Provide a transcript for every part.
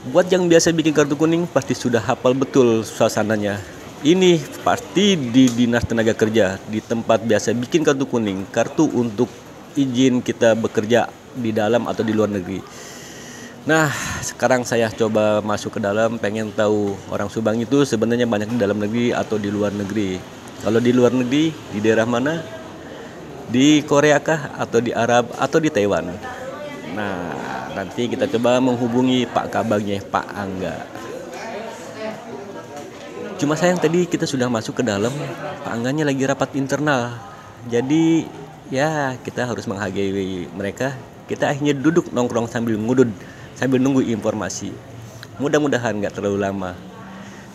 Buat yang biasa bikin kartu kuning pasti sudah hafal betul suasananya. Ini pasti di Dinas Tenaga Kerja, di tempat biasa bikin kartu kuning, kartu untuk izin kita bekerja di dalam atau di luar negeri. Nah, sekarang saya coba masuk ke dalam, pengen tahu orang Subang itu sebenarnya banyak di dalam negeri atau di luar negeri. Kalau di luar negeri, di daerah mana? Di Korea kah? Atau di Arab? Atau di Taiwan? Nah, nanti kita coba menghubungi Pak Kabagnya, Pak Angga. Cuma sayang tadi kita sudah masuk ke dalam, Pak Angganya lagi rapat internal. Jadi ya kita harus menghargai mereka. Kita akhirnya duduk nongkrong sambil ngudud, sambil nunggu informasi. Mudah-mudahan nggak terlalu lama.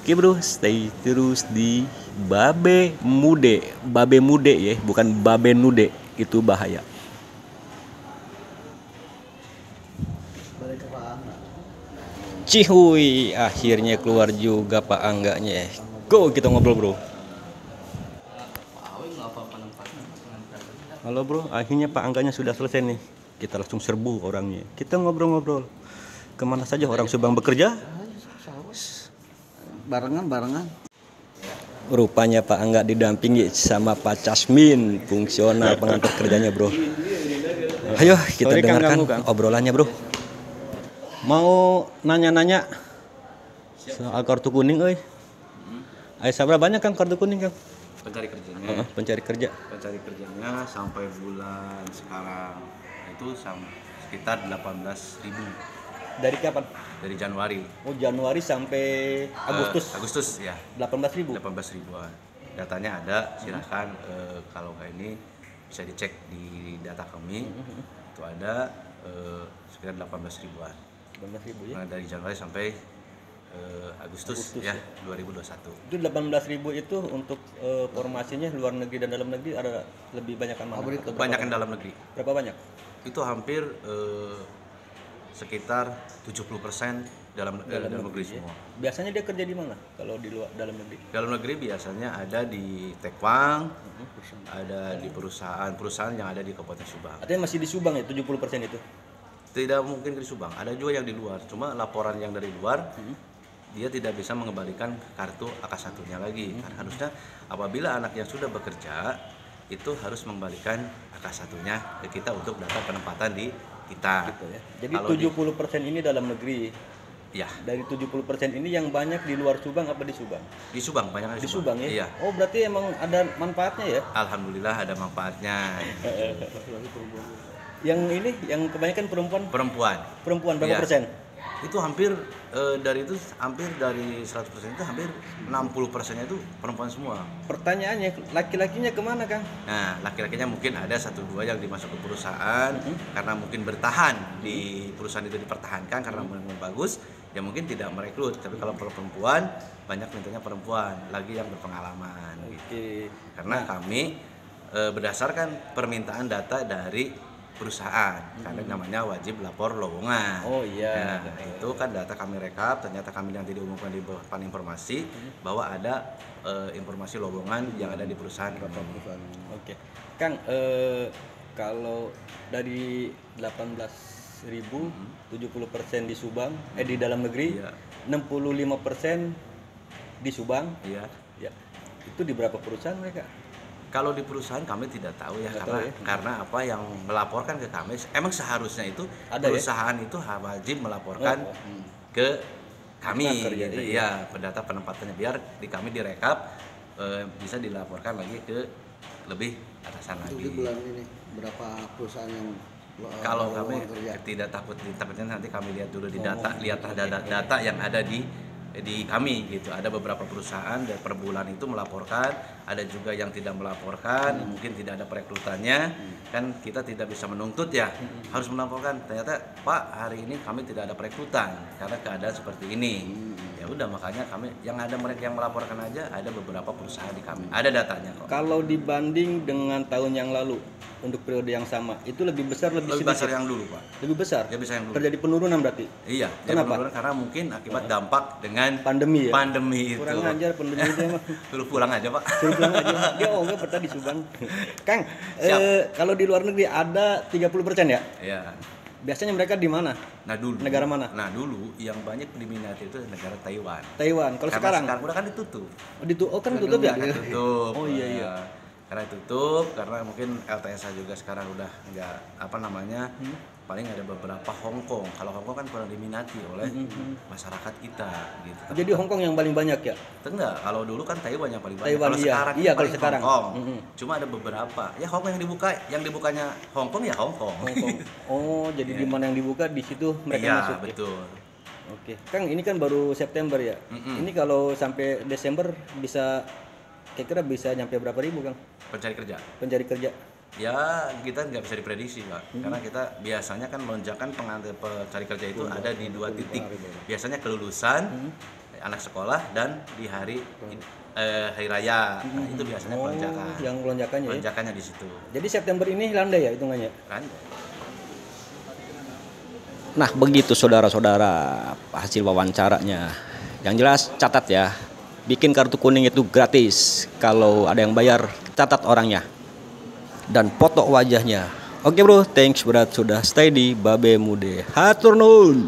Oke bro, stay terus di Babe Mude. Babe Mude ya, bukan Babe Nude. Itu bahaya. Cihuy, akhirnya keluar juga Pak Angganya. Go, kita ngobrol bro. Halo bro, akhirnya Pak Angganya sudah selesai nih. Kita langsung serbu orangnya. Kita ngobrol-ngobrol. Kemana saja orang Subang bekerja? Barengan. Rupanya Pak Angga didampingi sama Pak Casmin, fungsional pengantar kerjanya bro. Ayo kita dengarkan obrolannya bro. Mau nanya-nanya soal kartu kuning, oi. Ayo sabra banyak kan kartu kuning kan? Pencari kerjanya. Pencari kerja. Pencari kerjanya sampai bulan sekarang itu sekitar 18.000. Dari kapan? Dari Januari. Oh Januari sampai Agustus. Agustus ya. 18.000. 18.000-an. Datanya ada, silahkan kalau kayak ini bisa dicek di data kami. Itu ada sekitar 18.000-an. 18.000 ya. Nah, dari Januari sampai Agustus ya 2021. Itu 18.000 itu untuk formasinya luar negeri dan dalam negeri ada lebih banyak kan mana? Banyak yang dalam negeri. Berapa banyak? Itu hampir sekitar 70% dalam negeri ya? semua. Biasanya dia kerja di mana kalau di luar dalam negeri? Dalam negeri biasanya ada di Tekwang, ada di perusahaan yang ada di Kabupaten Subang. Artinya masih di Subang ya 70% itu? Tidak mungkin di Subang, ada juga yang di luar. Cuma laporan yang dari luar, dia tidak bisa mengembalikan kartu AK1-nya lagi. Karena harusnya apabila anak yang sudah bekerja, itu harus mengembalikan AK1-nya ke kita untuk data penempatan di kita. Gitu ya. Jadi kalau 70% ini dalam negeri. Ya. Dari 70% ini yang banyak di luar Subang apa di Subang? Di Subang, banyak di Subang ya? Iya. Oh berarti emang ada manfaatnya ya? Alhamdulillah ada manfaatnya. Yang ini, yang kebanyakan perempuan? Perempuan berapa persen? Itu hampir dari 100% itu hampir 60%-nya itu perempuan semua. Pertanyaannya, laki-lakinya kemana Kang? Nah, laki-lakinya mungkin ada 1-2 yang dimasuk ke perusahaan karena mungkin bertahan di perusahaan itu dipertahankan karena benar-benar bagus, ya mungkin tidak merekrut. Tapi kalau perempuan, banyak mintanya perempuan lagi yang berpengalaman. Gitu. Karena kami berdasarkan permintaan data dari perusahaan karena namanya wajib lapor lowongan. Oh iya. Nah, itu kan data kami rekap, ternyata kami nanti diumumkan di depan informasi bahwa ada informasi lowongan yang ada di perusahaan. Oke. Kang, kalau dari 18.000 70% di Subang, di dalam negeri, 65% di Subang. Iya. Ya. Itu di berapa perusahaan mereka? Kalau di perusahaan kami tidak tahu ya, karena apa yang melaporkan ke kami, emang seharusnya itu ada perusahaan itu wajib melaporkan ke kami gitu ya, pendata penempatannya biar di kami direkap bisa dilaporkan lagi ke lebih atasan lagi. Di bulan ini berapa perusahaan yang kalau kami tidak takutnya nanti kami lihat dulu di data, data yang ada di kami gitu. Ada beberapa perusahaan dan per bulan itu melaporkan, ada juga yang tidak melaporkan, mungkin tidak ada perekrutannya. Kan kita tidak bisa menuntut ya, harus melaporkan. Ternyata Pak, hari ini kami tidak ada perekrutan karena keadaan seperti ini. Ya udah, makanya kami yang ada mereka yang melaporkan aja, ada beberapa perusahaan di kami. Ada datanya kok. Kalau dibanding dengan tahun yang lalu untuk periode yang sama, itu lebih besar lebih besar yang dulu, Pak. Lebih besar? Lebih besar yang dulu. Terjadi penurunan berarti? Iya. Kenapa? Penurunan karena mungkin akibat dampak dengan pandemi ya? Pandemi itu. Kurang ajar pandemi itu emang. Suruh pulang aja, Pak. Suruh pulang aja. Dia enggak pernah di Subang. Kang, kalau di luar negeri ada 30% ya? Iya. Biasanya mereka di mana? Nah dulu. Negara mana? Nah dulu yang banyak diminati itu negara Taiwan. Taiwan. Kalau sekarang udah kan ditutup. Oh kan tutup ya? Kan tutup. Oh iya iya. Karena tutup, karena mungkin LTSA juga sekarang udah nggak apa namanya. Paling ada beberapa Hong Kong. Kalau Hong Kong kan kurang diminati oleh masyarakat kita gitu. Jadi Hong Kong yang paling banyak ya? Enggak, kalau dulu kan Taiwan yang paling banyak. Taiwan, Kalau iya. sekarang Iya, kan kalau paling sekarang. Hong Kong. Cuma ada beberapa. Ya Hong Kong yang dibukanya Hong Kong ya Hong Kong. Hong Kong. Oh, jadi di mana yang dibuka di situ mereka Iya, masuk. betul. Oke. Kang, ini kan baru September ya. Ini kalau sampai Desember bisa kira-kira bisa nyampe berapa ribu, Kang? Pencari kerja. Pencari kerja. Ya kita nggak bisa diprediksi Pak, karena kita biasanya kan lonjakan pencari kerja itu ada di 2 titik. Biasanya kelulusan anak sekolah dan di hari raya. Nah, itu biasanya lonjakan. Yang lonjakannya ya. Lonjakannya di situ. Jadi September ini landai ya hitungannya. Kan? Nah, begitu saudara-saudara hasil wawancaranya. Yang jelas catat ya. Bikin kartu kuning itu gratis. Kalau ada yang bayar, catat orangnya dan foto wajahnya. Oke bro, thanks berat sudah stay di Babe Mude. Hatur nuhun.